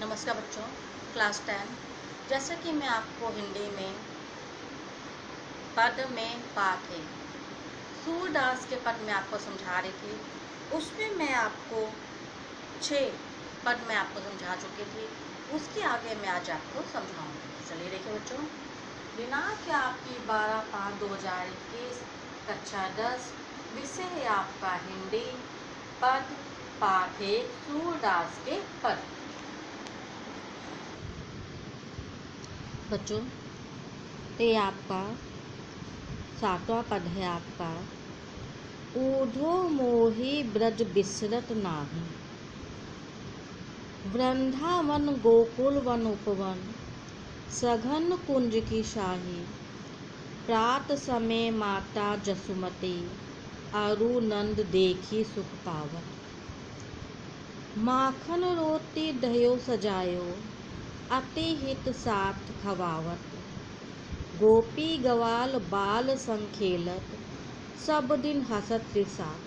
नमस्कार बच्चों, क्लास 10। जैसा कि मैं आपको हिंदी में पद में पाठ है सूरदास के पद में आपको समझा रही थी। उसमें मैं आपको 6 पद में आपको समझा चुकी थी। उसके आगे मैं आज आपको समझाऊंगी। चलिए देखिए बच्चों, दिनांक है आपकी 12/5/2021, कक्षा 10। विषय है आपका हिंदी। पद पाठ है सूरदास के पद। बच्चों, ये आपका 7वां पद है आपका। ऊधो मोहि ब्रज बिसरत नाही, वृंदावन गोकुल वन उपवन, सघन कुंज की शाही। प्रात समय माता जसुमती, अरु नंद देखी सुख पावत। माखन रोटी दह्यो सजायो, अति हित साथ खवावत। गोपी गवाल बाल संग खेलत, सब दिन हसत रिसात।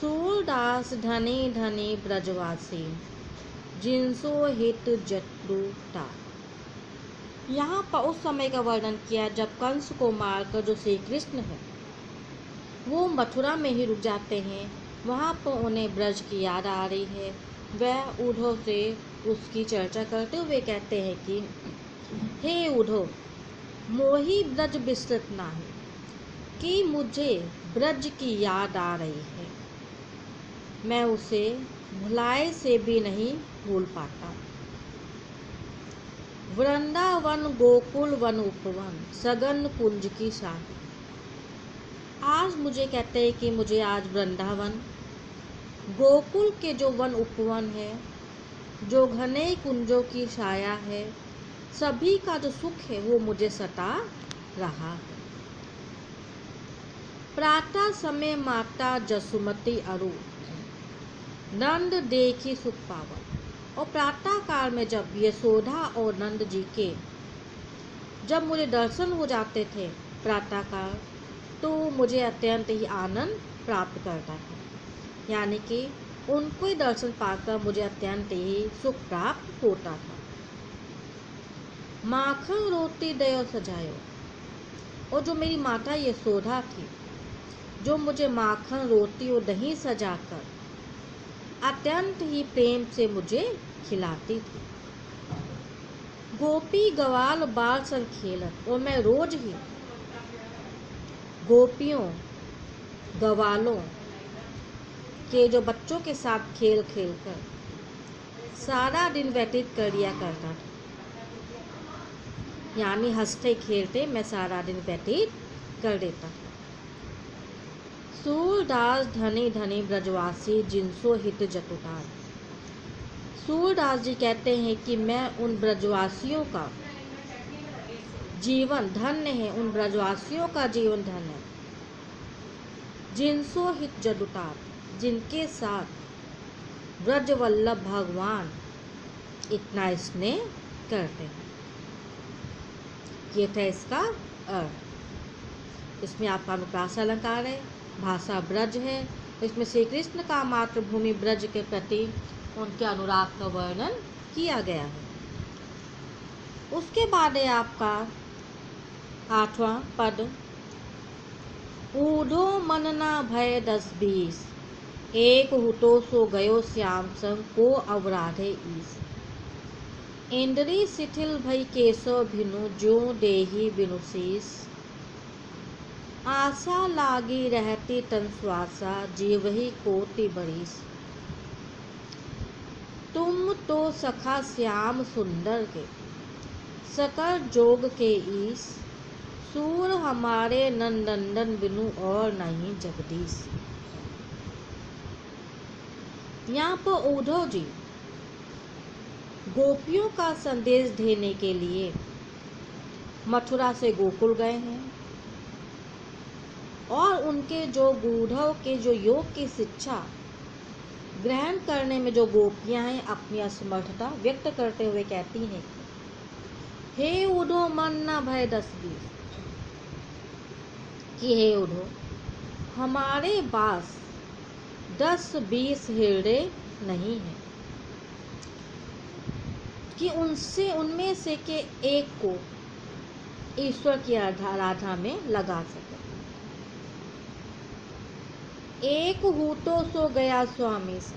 सूरदास धनी धनी ब्रजवासी, जिनसो हित जटुटा। यहाँ पर उस समय का वर्णन किया जब कंस को मारकर जो श्री कृष्ण है वो मथुरा में ही रुक जाते हैं। वहाँ पर उन्हें ब्रज की याद आ रही है। वह ऊधो से उसकी चर्चा करते हुए कहते हैं कि हे ऊधो, मोही ब्रज बिसरत नाही, कि मुझे ब्रज की याद आ रही है। मैं उसे भुलाए से भी नहीं भूल पाता। वृंदावन गोकुल वन उपवन, सघन कुंज की शाही। आज मुझे कहते हैं कि मुझे आज वृंदावन गोकुल के जो वन उपवन है, जो घने कुंजों की छाया है, सभी का जो सुख है वो मुझे सता रहा है। प्रातः समय माता जसुमती अरु नंद देखी सुख पावत। और प्रातः काल में जब यशोदा और नंद जी के जब मुझे दर्शन हो जाते थे प्रातः काल, तो मुझे अत्यंत ही आनंद प्राप्त करता था। यानी कि उनको ही दर्शन पाकर मुझे अत्यंत ही सुख प्राप्त होता था। माखन रोटी दयो सजायो, और जो मेरी माता यशोदा थी, जो मुझे माखन रोटी और दही सजाकर अत्यंत ही प्रेम से मुझे खिलाती थी। गोपी गवाल बाल संग खेलत, और मैं रोज ही गोपियों गवालों के जो बच्चों के साथ खेल खेलकर सारा दिन व्यतीत कर दिया करता था। यानी हंसते खेलते मैं सारा दिन व्यतीत कर देता था। सूरदास धनी धनी ब्रजवासी, जिनसो हित जटुटार। सूरदास जी कहते हैं कि मैं उन ब्रजवासियों का जीवन धन्य है, उन ब्रजवासियों का जीवन धन्य है, जिनसो हित जटुटार, जिनके साथ ब्रजवल्लभ भगवान इतना स्नेह करते हैं। ये था इसका अर्थ। इसमें आपका अनुप्रास अलंकार है, भाषा ब्रज है। इसमें श्री कृष्ण का मातृभूमि ब्रज के प्रति उनके अनुराग का वर्णन किया गया है। उसके बाद है आपका 8वां पद। ऊधो मन ना भय 10-20, एक हुतो सो गयो श्याम संग, को अवराधे ईस। इंद्री शिथिल भई केशव भिनु, जो देही बिनु शीस। आशा लागी रहती तन श्वासा, जीवही कोटि बरिस। तुम तो सखा श्याम सुंदर के, सकल जोग के ईस। सूर हमारे नंदनंदन बिनु, और नहीं जगदीश। यहाँ पर उद्धव जी गोपियों का संदेश देने के लिए मथुरा से गोकुल गए हैं, और उनके जो उद्धव के जो योग की शिक्षा ग्रहण करने में जो गोपियां हैं, अपनी असमर्थता व्यक्त करते हुए कहती हैं, हे उद्धव मन न भय 10-20, कि हे उद्धव, हमारे पास 10-20 हृदय नहीं है। कि उनमें से के एक को ईश्वर की आराधना में लगा सके। एक हूँ तो सो गया स्वामी से,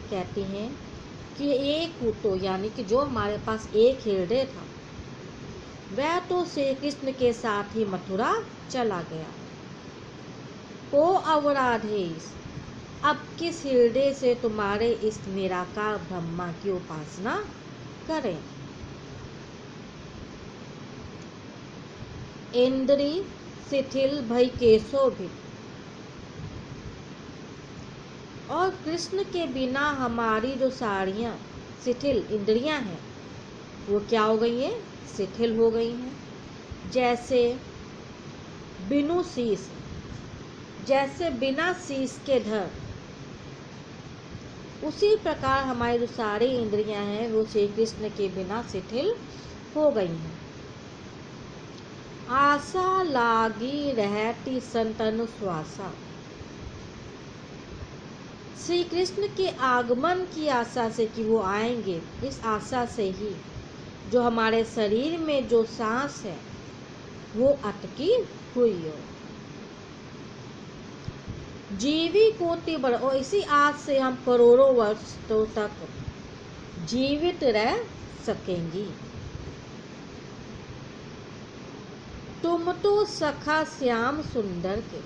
कहती हैं कि एक हूँ तो यानी कि जो हमारे पास एक हृदय था वह तो श्री कृष्ण के साथ ही मथुरा चला गया। को अवराधेश, अब किस हृदय से तुम्हारे इस निराकार ब्रह्मा की उपासना करें। इंद्री शिथिल भई केशो भी, और कृष्ण के बिना हमारी जो सारियां शिथिल इंद्रियां हैं वो क्या हो गई हैं, शिथिल हो गई हैं। जैसे बिनु शीस, जैसे बिना शीस के धर, उसी प्रकार हमारी जो सारी इंद्रियां हैं वो श्री कृष्ण के बिना शिथिल हो गई हैं। आशा लागी रहती संतन श्वासा, श्री कृष्ण के आगमन की आशा से कि वो आएंगे, इस आशा से ही जो हमारे शरीर में जो सांस है वो अटकी हुई हो। जीवी कोटि बढ़, और इसी आस से हम करोड़ों वर्षों तक जीवित रह सकेंगी। तुम तो सखा श्याम सुंदर के,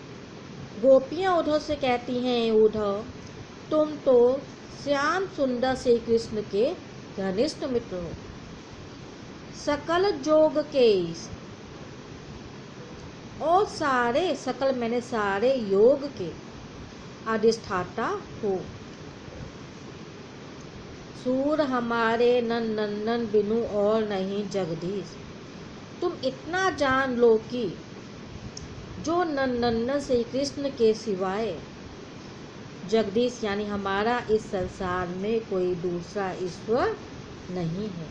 गोपियां उद्धव से कहती हैं उद्धव तुम तो श्याम सुंदर श्री कृष्ण के घनिष्ठ मित्र हो। सकल जोग के, और सारे, सकल मैंने सारे योग के अधिष्ठाता हो। सूर हमारे नंदन बिनु और नहीं जगदीश, तुम इतना जान लो कि जो नंदन श्री कृष्ण के सिवाय जगदीश यानी हमारा इस संसार में कोई दूसरा ईश्वर नहीं है।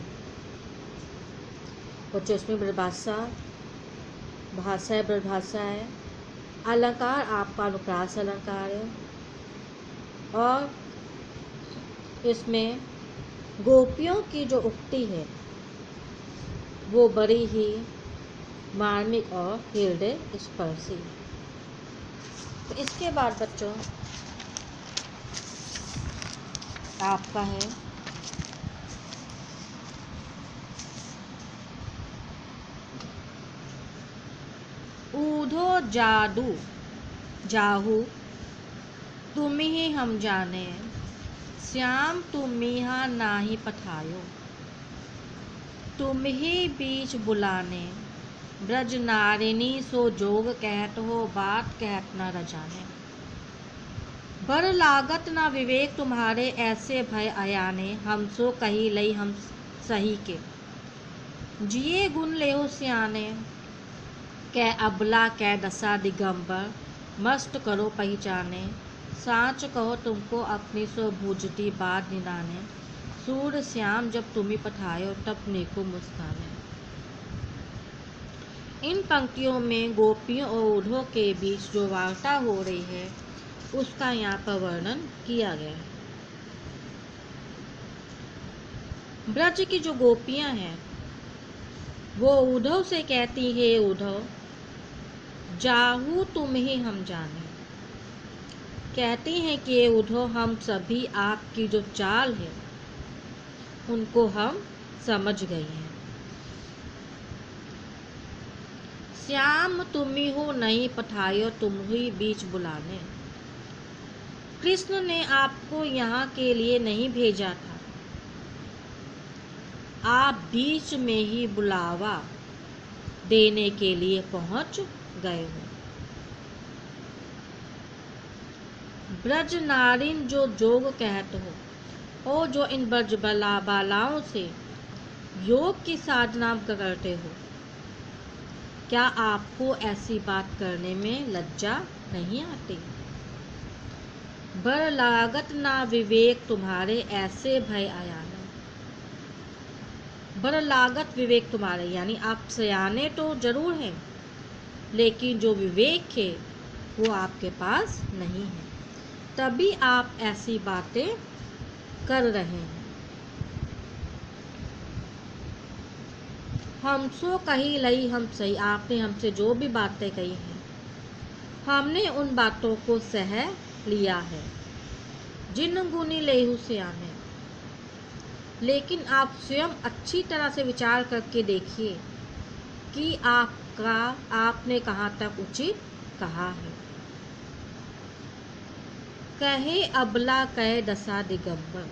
बच्चों इसमें ब्रजभाषा, भाषा है, ब्रजभाषा है। अलंकार आपका अनुप्रास अलंकार है, और इसमें गोपियों की जो उक्ति है वो बड़ी ही मार्मिक और हृदय स्पर्शी। तो इसके बाद बच्चों आपका है ऊधो जादू जाहू तुम ही हम जाने, श्याम तुम्हिहा नाही पठायो, तुम ही बीच बुलाने, ब्रज नारिनी सो जोग कहत हो, बात कहत न रजाने। बड़ लागत ना विवेक तुम्हारे ऐसे भय अयाने, हम सो कही लई हम सही के, जिए गुण लेहो सियाने, कै अबला कै दशा दिगंबर, मस्त करो पहचाने, साँच कहो तुमको अपनी सो भूजती बात निदाने, सूर श्याम जब तुम्ही पठायो तब नेको मुस्काने। इन पंक्तियों में गोपियों और उद्धव के बीच जो वार्ता हो रही है उसका यहाँ पर वर्णन किया गया है। ब्रज की जो गोपियां हैं वो उद्धव से कहती है उद्धव जाहू तुम ही हम जाने, कहती हैं कि उद्धव हम सभी आपकी जो चाल है उनको हम समझ गए हैं। श्याम तुम ही हो नहीं पठायो, तुम ही बीच बुलाने, कृष्ण ने आपको यहाँ के लिए नहीं भेजा था, आप बीच में ही बुलावा देने के लिए पहुंच गए हो। ब्रज नारिन जो जोग कहत हो, और जो इन ब्रज बालाओं से योग की साधना करते हो, क्या आपको ऐसी बात करने में लज्जा नहीं आती। बड़ लागत ना विवेक तुम्हारे ऐसे भय आया है, बड़ लागत विवेक तुम्हारे यानी आप सयाने तो जरूर हैं लेकिन जो विवेक है वो आपके पास नहीं है, तभी आप ऐसी बातें कर रहे हैं। हमसो कही लई हम सही, आपने हमसे जो भी बातें कही हैं हमने उन बातों को सह लिया है। जिन गुनी लेहु सियाने, लेकिन आप स्वयं अच्छी तरह से विचार करके देखिए कि आपने कहाँ तक उचित कहा है। कहे अबला कहे दशा दिगंबर,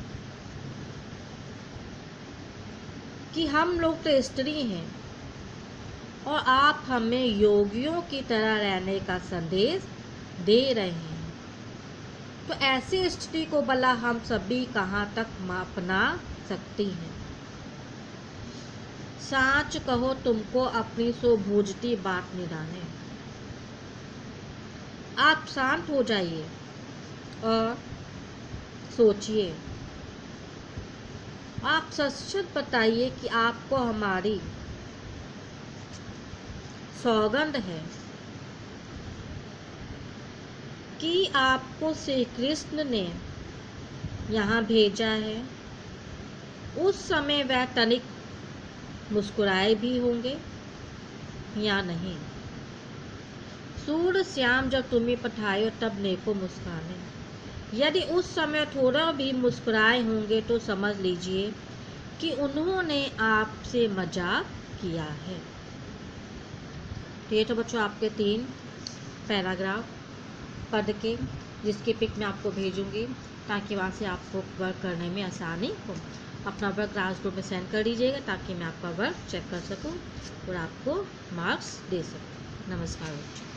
कि हम लोग तो स्त्री हैं और आप हमें योगियों की तरह रहने का संदेश दे रहे हैं, तो ऐसी स्थिति को भला हम सभी कहाँ तक अपना सकती हैं। साच कहो तुमको अपनी सो भूजती बात निराने। आप शांत हो जाइए और सोचिए, आप सच बताइए कि आपको हमारी सौगंध है कि आपको श्री कृष्ण ने यहाँ भेजा है। उस समय वह तनिक मुस्कुराए भी होंगे या नहीं। सूर श्याम जब तुम्हें पठायो तब नेको मुस्काने, यदि उस समय थोड़ा भी मुस्कुराए होंगे तो समझ लीजिए कि उन्होंने आपसे मजाक किया है। तो ये तो बच्चों आपके 3 पैराग्राफ पढ़ के, जिसकी पिक मैं आपको भेजूंगी ताकि वहाँ से आपको वर्क करने में आसानी हो। अपना वर्क क्लास ग्रुप में सेंड कर दीजिएगा ताकि मैं आपका वर्क चेक कर सकूं और आपको मार्क्स दे सकूं। नमस्कार बच्चों।